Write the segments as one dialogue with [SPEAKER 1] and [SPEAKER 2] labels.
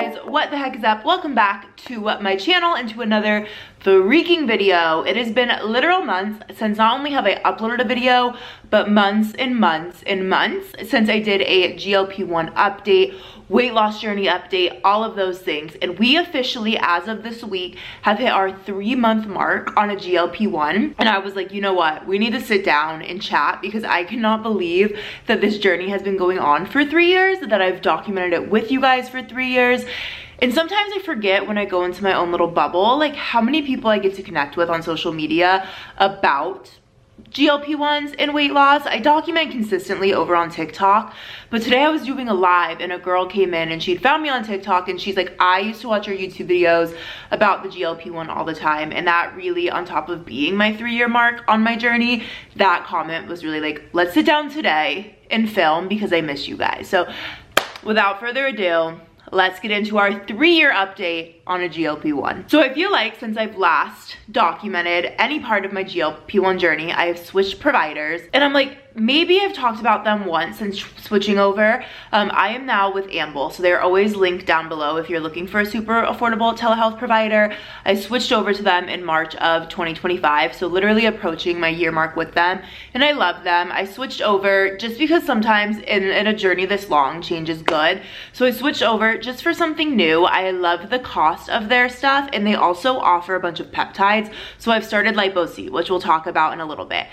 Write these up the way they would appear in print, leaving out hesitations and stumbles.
[SPEAKER 1] guys, what the heck is up? Welcome back to my channel and to another freaking video. It has been literal months since not only have I uploaded a video, but months and months and months since I did a GLP-1 update, weight loss journey update, all of those things. And we officially, as of this week, have hit our 3-month mark on a GLP-1. And I was like, you know what? We need to sit down and chat because I cannot believe that this journey has been going on for 3 years, that I've documented it with you guys for 3 years. And sometimes I forget when I go into my own little bubble, like how many people I get to connect with on social media about GLP-1s and weight loss. I document consistently over on TikTok, but today I was doing a live and a girl came in and she'd found me on TikTok and she's like, I used to watch your YouTube videos about the GLP-1 all the time. And that really, on top of being my 3-year mark on my journey, that comment was really like, let's sit down today and film because I miss you guys. So without further ado, let's get into our 3-year update on a GLP-1. So I feel like since I've last documented any part of my GLP-1 journey, I have switched providers, and I'm like, maybe I've talked about them once since switching over. I am now with Amble, so they're always linked down below if you're looking for a super affordable telehealth provider. I switched over to them in March of 2025, so literally approaching my year mark with them, and I love them. I switched over just because sometimes in a journey this long, change is good. So I switched over just for something new. I love the cost of their stuff, and they also offer a bunch of peptides. So I've started Lipo-C, which we'll talk about in a little bit.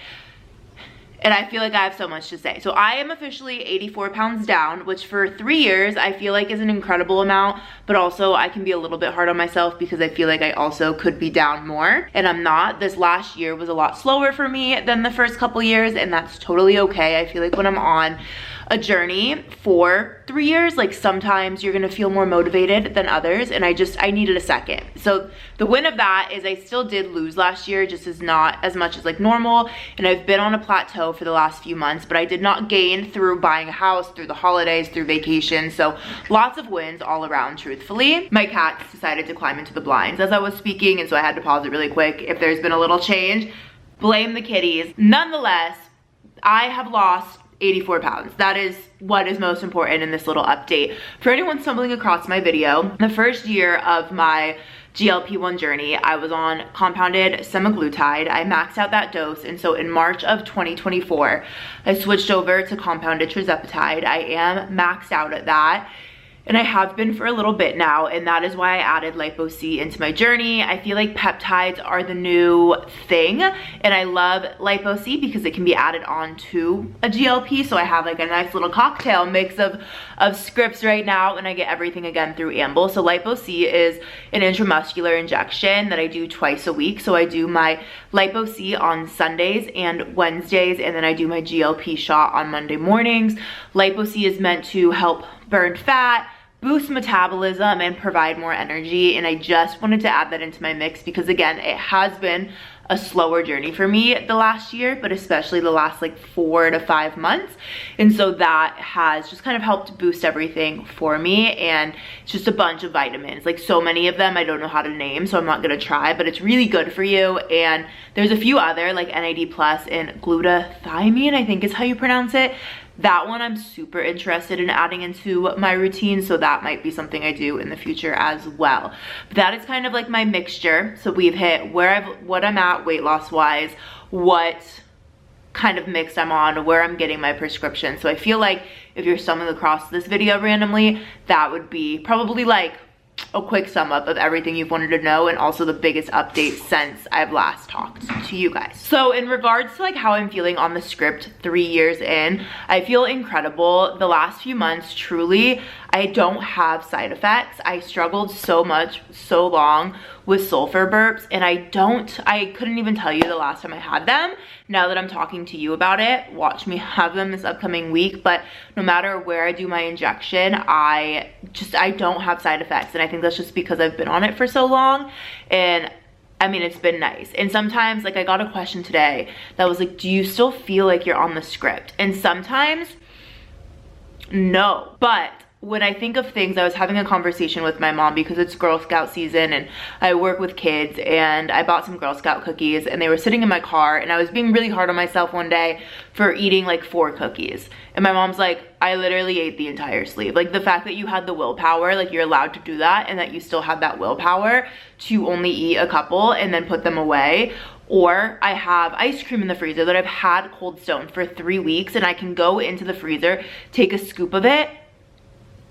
[SPEAKER 1] And I feel like I have so much to say. So I am officially 84 pounds down, which for 3 years, I feel like is an incredible amount, but also I can be a little bit hard on myself because I feel like I also could be down more, and I'm not. This last year was a lot slower for me than the first couple years, and that's totally okay. I feel like when I'm on a journey for 3 years, like sometimes you're gonna feel more motivated than others, and I needed a second. So the win of that is I still did lose last year, just as not as much as like normal, and I've been on a plateau for the last few months, but I did not gain through buying a house, through the holidays, through vacation. So lots of wins all around, truthfully. My cats decided to climb into the blinds as I was speaking, and so I had to pause it really quick. If there's been a little change, blame the kitties. Nonetheless, I have lost 84 pounds. That is what is most important in this little update. For anyone stumbling across my video, the first year of my GLP-1 journey, I was on compounded semaglutide. I maxed out that dose, and so in March of 2024, I switched over to compounded tirzepatide. I am maxed out at that, and I have been for a little bit now, and that is why I added Lipo-C into my journey. I feel like peptides are the new thing, and I love Lipo-C because it can be added on to a GLP, so I have like a nice little cocktail mix of scripts right now, and I get everything again through Amble. So Lipo-C is an intramuscular injection that I do twice a week. So I do my Lipo-C on Sundays and Wednesdays, and then I do my GLP shot on Monday mornings. Lipo-C is meant to help burn fat, boost metabolism, and provide more energy, and I just wanted to add that into my mix because again, it has been a slower journey for me the last year, but especially the last like 4 to 5 months, and so that has just kind of helped boost everything for me. And it's just a bunch of vitamins, like so many of them I don't know how to name, so I'm not gonna try, but it's really good for you. And there's a few other like NAD plus and glutathione, I think is how you pronounce it. That one I'm super interested in adding into my routine, so that might be something I do in the future as well. But that is kind of like my mixture. So we've hit what I'm at weight loss wise, what kind of mix I'm on, where I'm getting my prescription. So I feel like if you're stumbling across this video randomly, that would be probably like a quick sum up of everything you've wanted to know, and also the biggest update since I've last talked to you guys. So in regards to like how I'm feeling on the script 3 years in, I feel incredible. The last few months, truly, I don't have side effects. I struggled so much, so long with sulfur burps, and I couldn't even tell you the last time I had them. Now that I'm talking to you about it, watch me have them this upcoming week. But no matter where I do my injection, I don't have side effects, and I think that's just because I've been on it for so long. And I mean, it's been nice. And sometimes, like I got a question today that was like, do you still feel like you're on the script? And sometimes, no. But when I think of things, I was having a conversation with my mom because it's Girl Scout season and I work with kids, and I bought some Girl Scout cookies and they were sitting in my car, and I was being really hard on myself one day for eating like 4 cookies. And my mom's like, I literally ate the entire sleeve. Like the fact that you had the willpower, like you're allowed to do that, and that you still have that willpower to only eat a couple and then put them away. Or I have ice cream in the freezer that I've had cold stone for 3 weeks, and I can go into the freezer, take a scoop of it,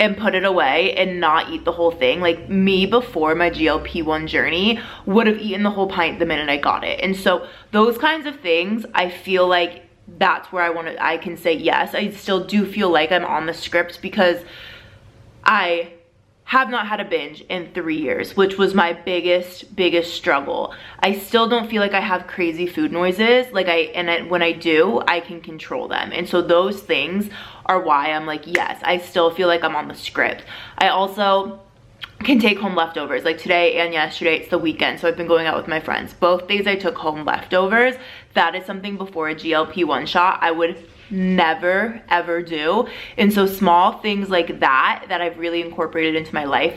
[SPEAKER 1] and put it away and not eat the whole thing. Like me before my GLP-1 journey would have eaten the whole pint the minute I got it. And so those kinds of things, I feel like that's where I can say yes. I still do feel like I'm on the script because I have not had a binge in 3 years, which was my biggest struggle. I still don't feel like I have crazy food noises. Like when I do, I can control them. And so those things are why I'm like, yes, I still feel like I'm on the script. I also can take home leftovers. Like today and yesterday, it's the weekend, so I've been going out with my friends. Both days I took home leftovers. That is something before a GLP-1 shot I would never ever do. And so small things like that I've really incorporated into my life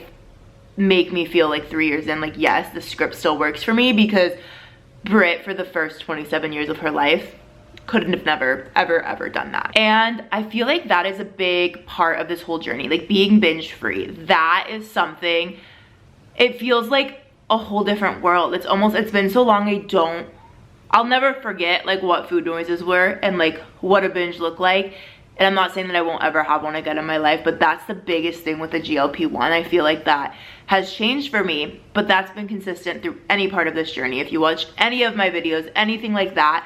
[SPEAKER 1] make me feel like 3 years in, like, yes, the script still works for me, because Britt, for the first 27 years of her life, couldn't have never ever done that. And I feel like that is a big part of this whole journey, like being binge free. That is something, it feels like a whole different world. It's been so long, I'll never forget like what food noises were and like what a binge looked like. And I'm not saying that I won't ever have one again in my life, but that's the biggest thing with the GLP-1. I feel like that has changed for me, but that's been consistent through any part of this journey. If you watch any of my videos, anything like that,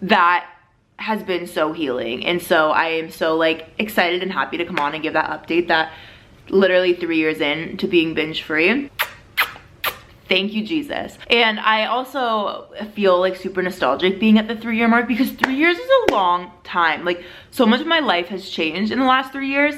[SPEAKER 1] that has been so healing. And so I am so like excited and happy to come on and give that update that literally 3 years in to being binge free. Thank you, Jesus. And I also feel like super nostalgic being at the 3-year mark, because 3 years is a long time. Like so much of my life has changed in the last 3 years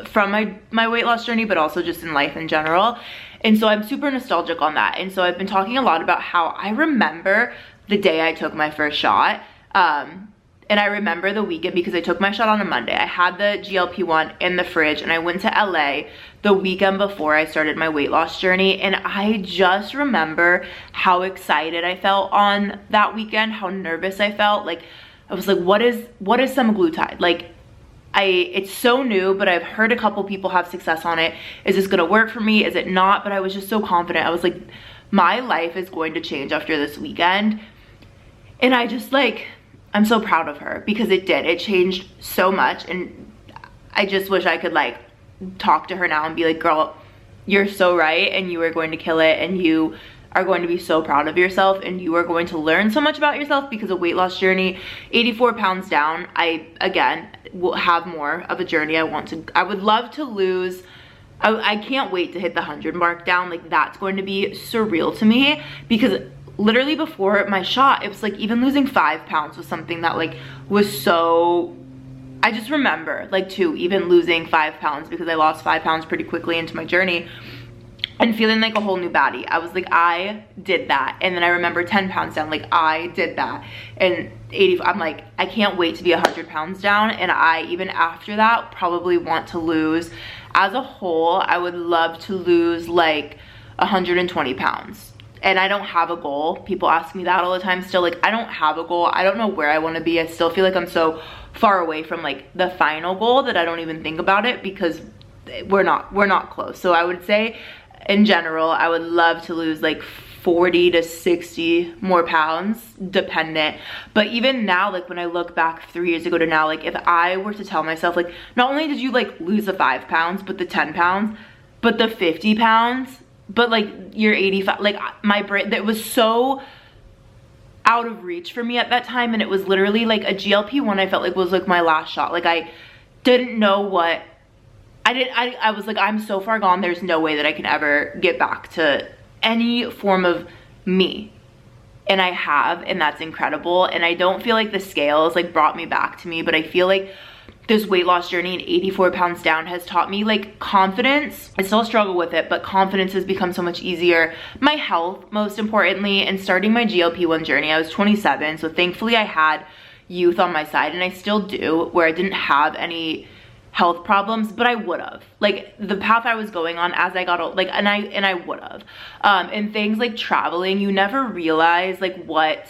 [SPEAKER 1] from my weight loss journey, but also just in life in general. And so I'm super nostalgic on that. And so I've been talking a lot about how I remember the day I took my first shot. And I remember the weekend because I took my shot on a Monday. I had the GLP-1 in the fridge and I went to LA the weekend before I started my weight loss journey. And I just remember how excited I felt on that weekend, how nervous I felt. Like I was like, what is semaglutide? Like it's so new, but I've heard a couple people have success on it. Is this gonna work for me? Is it not? But I was just so confident. I was like, my life is going to change after this weekend. And I just like, I'm so proud of her because it did. It changed so much. And I just wish I could like talk to her now and be like, girl, you're so right, and you are going to kill it, and you are going to be so proud of yourself, and you are going to learn so much about yourself, because a weight loss journey, 84 pounds down, I again will have more of a journey. I would love to lose, I can't wait to hit the 100 mark down. Like that's going to be surreal to me, because literally before my shot, it was like even losing 5 pounds was something that like was so, I just remember like too, even losing 5 pounds, because I lost 5 pounds pretty quickly into my journey and feeling like a whole new baddie. I was like, I did that. And then I remember 10 pounds down, like I did that. And 80, I'm like, I can't wait to be 100 pounds down. And I, even after that, probably want to lose, as a whole, I would love to lose like 120 pounds. And I don't have a goal. People ask me that all the time still. Like, I don't have a goal. I don't know where I want to be. I still feel like I'm so far away from like the final goal that I don't even think about it, because we're not close. So I would say in general, I would love to lose like 40 to 60 more pounds, dependent. But even now, like when I look back 3 years ago to now, like if I were to tell myself, like, not only did you like lose the 5 pounds, but the 10 pounds, but the 50 pounds, but like you're 85, like my brain, that was so out of reach for me at that time. And it was literally like a GLP-1 I felt like was like my last shot. Like I didn't know what, I was like, I'm so far gone, there's no way that I can ever get back to any form of me. And I have, and that's incredible. And I don't feel like the scales like brought me back to me, but I feel like this weight loss journey and 84 pounds down has taught me like confidence. I still struggle with it, but confidence has become so much easier. My health, most importantly, and starting my GLP-1 journey, I was 27. So thankfully I had youth on my side, and I still do, where I didn't have any health problems, but I would have. Like, the path I was going on as I got old, like, and I would have. And things like traveling, you never realize like what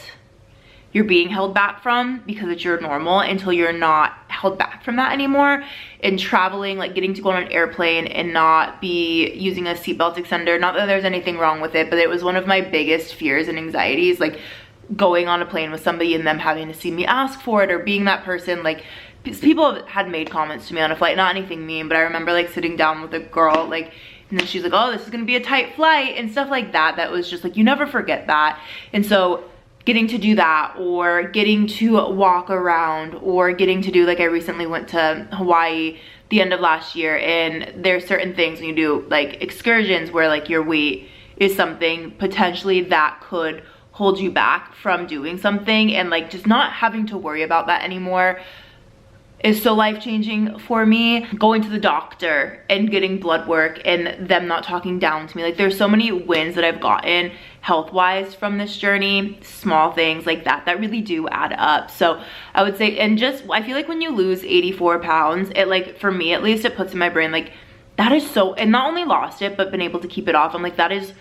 [SPEAKER 1] you're being held back from because it's your normal until you're not held back from that anymore. And traveling, like getting to go on an airplane and not be using a seatbelt extender, not that there's anything wrong with it, but it was one of my biggest fears and anxieties, like going on a plane with somebody and them having to see me ask for it or being that person. Like, people had made comments to me on a flight, not anything mean, but I remember like sitting down with a girl, like, and then she's like, oh, this is gonna be a tight flight and stuff like that. That was just like, you never forget that. And so getting to do that, or getting to walk around, or getting to do, like, I recently went to Hawaii the end of last year, and there's certain things when you do like excursions where like your weight is something potentially that could hold you back from doing something, and like just not having to worry about that anymore is so life-changing for me. Going to the doctor and getting blood work and them not talking down to me, like there's so many wins that I've gotten health-wise from this journey, small things like that that really do add up. So I would say, and just I feel like when you lose 84 pounds, it, like, for me at least, it puts in my brain like that is so, and not only lost it but been able to keep it off. I'm like, that is,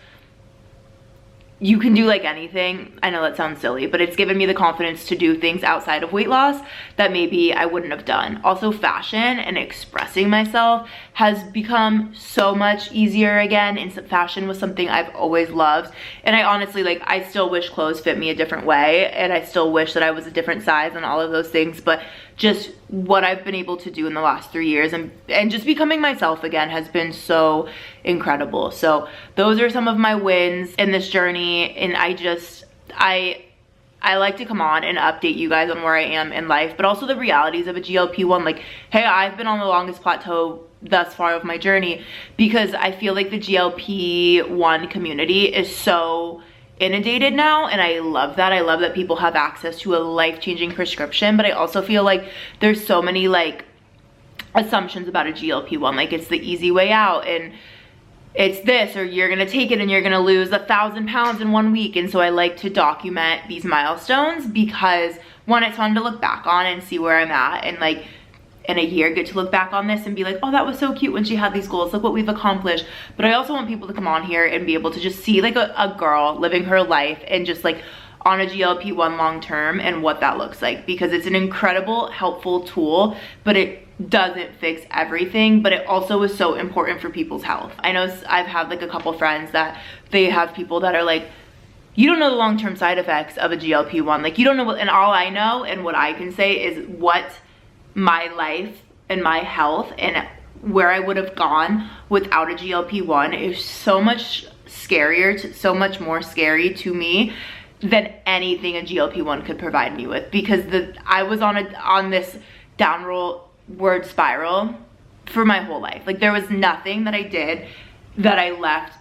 [SPEAKER 1] you can do like anything. I know that sounds silly, but it's given me the confidence to do things outside of weight loss that maybe I wouldn't have done. Also, fashion and expressing myself has become so much easier again, and fashion was something I've always loved. And I honestly, like, I still wish clothes fit me a different way, and I still wish that I was a different size and all of those things, but just what I've been able to do in the last 3 years and just becoming myself again has been so incredible. So those are some of my wins in this journey, and I like to come on and update you guys on where I am in life, but also the realities of a GLP-1. Like, hey, I've been on the longest plateau thus far of my journey because I feel like the GLP-1 community is so inundated now, and I love that. I love that people have access to a life-changing prescription, but I also feel like there's so many like assumptions about a GLP-1, like it's the easy way out, and it's this, or you're gonna take it and you're gonna lose 1,000 pounds in 1 week. And so I like to document these milestones because, one, it's fun to look back on and see where I'm at, and like in a year get to look back on this and be like, oh, that was so cute when she had these goals, look what we've accomplished. But I also want people to come on here and be able to just see like a girl living her life and just like on a GLP-1 long term and what that looks like, because it's an incredible helpful tool, but it doesn't fix everything. But it also is so important for people's health. I know I've had like a couple friends that they have people that are like, you don't know the long-term side effects of a GLP-1, like you don't know what, and all I know and what I can say is what my life and my health and where I would have gone without a GLP-1 is so much scarier, so much more scary to me than anything a GLP-1 could provide me with, because I was on this downward spiral for my whole life. Like, there was nothing that I did that I left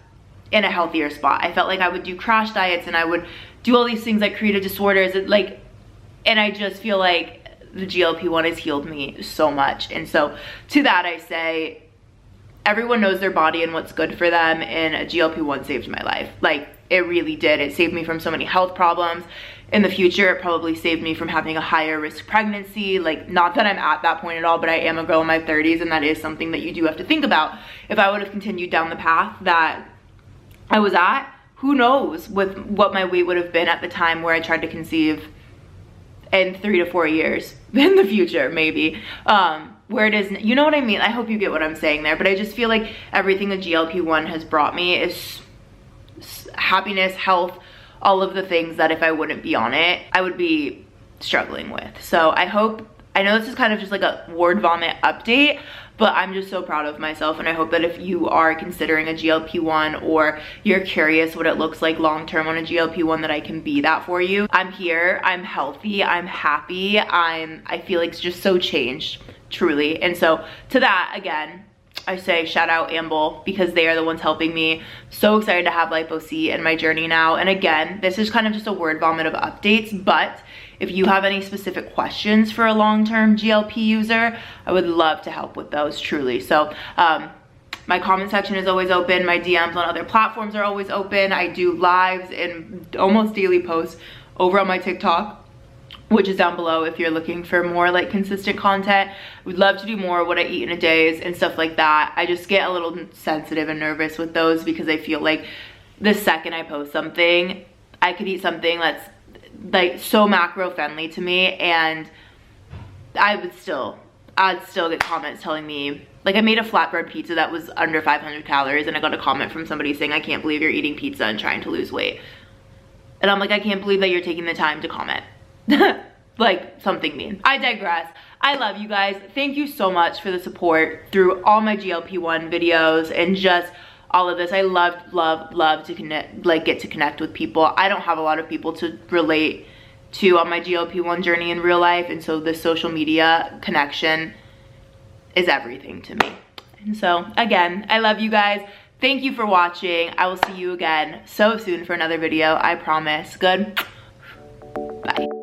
[SPEAKER 1] in a healthier spot. I felt like I would do crash diets and I would do all these things like creative disorders, and I just feel like the GLP-1 has healed me so much. And so to that I say, everyone knows their body and what's good for them, and a GLP-1 saved my life. Like, it really did. It saved me from so many health problems. In the future, it probably saved me from having a higher risk pregnancy. Like, not that I'm at that point at all, but I am a girl in my 30s, and that is something that you do have to think about. If I would have continued down the path that I was at, who knows with what my weight would have been at the time where I tried to conceive in 3 to 4 years in the future, maybe. Where it is, you know what I mean? I hope you get what I'm saying there, but I just feel like everything the GLP-1 has brought me is happiness, health, all of the things that if I wouldn't be on it, I would be struggling with. So I know this is kind of just like a word vomit update, but I'm just so proud of myself, and I hope that if you are considering a GLP-1 or you're curious what it looks like long-term on a GLP-1, that I can be that for you. I'm here, I'm healthy, I'm happy, I feel like it's just so changed, truly. And so to that, again, I say shout out Amble, because they are the ones helping me. So excited to have Lipo-C in my journey now. And again, this is kind of just a word vomit of updates, but if you have any specific questions for a long-term GLP user, I would love to help with those, truly. So my comment section is always open. My DMs on other platforms are always open. I do lives and almost daily posts over on my TikTok. which is down below if you're looking for more like consistent content. We'd love to do more what I eat in a day and stuff like that. I just get a little sensitive and nervous with those because I feel like the second I post something, I could eat something that's like so macro friendly to me, and I'd still get comments telling me, like I made a flatbread pizza that was under 500 calories and I got a comment from somebody saying, I can't believe you're eating pizza and trying to lose weight. And I'm like, I can't believe that you're taking the time to comment. Like something mean. I digress. I love you guys. Thank you so much for the support through all my GLP-1 videos and just all of this. I love to connect, like get to connect with people. I don't have a lot of people to relate to on my GLP-1 journey in real life, and so the social media connection is everything to me. And so again, I love you guys. Thank you for watching. I will see you again so soon for another video, I promise. Good. Bye.